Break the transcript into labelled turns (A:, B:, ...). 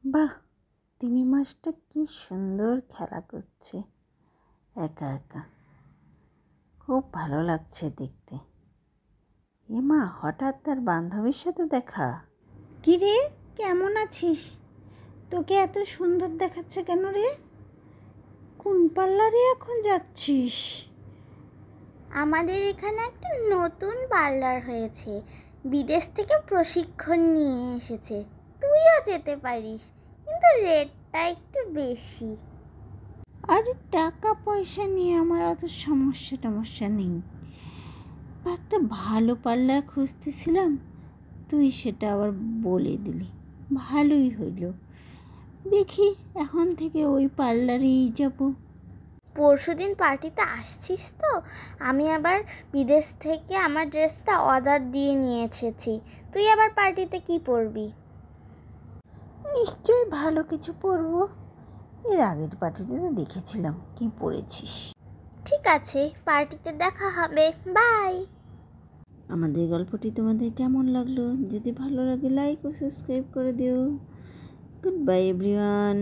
A: বাহ, তিমি মাছটা কি সুন্দর খেলা করছে একা একা, খুব ভালো লাগছে দেখতে। মা, হঠাৎ তার বান্ধবীর সাথে দেখা। কি রে, কেমন আছিস? তোকে এত সুন্দর দেখাচ্ছে কেন রে? কোন পার্লারে এখন যাচ্ছিস?
B: আমাদের এখানে একটা নতুন পার্লার হয়েছে, বিদেশ থেকে প্রশিক্ষণ নিয়ে এসেছে। তুইও যেতে পারিস, কিন্তু রেটটা একটু বেশি।
A: আর টাকা পয়সা নিয়ে আমার অত সমস্যা নেই। একটা ভালো পার্লার খুঁজতেছিলাম, তুই সেটা আবার বলে দিলি, ভালোই হইল। দেখি এখন থেকে ওই পার্লারেই যাব।
B: পরশুদিন পার্টিতে আসছিস তো? আমি আবার বিদেশ থেকে আমার ড্রেসটা অর্ডার দিয়ে নিয়ে এসেছি। তুই আবার পার্টিতে কি পরবি?
A: নিশ্চয়ই ভালো কিছু পরবো। এর আগের পার্টিতে তো দেখেছিলাম কি পরেছিস।
B: ঠিক আছে, পার্টিতে দেখা হবে। বাই।
A: আমাদের গল্পটি তোমাদের কেমন লাগলো? যদি ভালো লাগে লাইক ও সাবস্ক্রাইব করে দিও। Good bye everyone.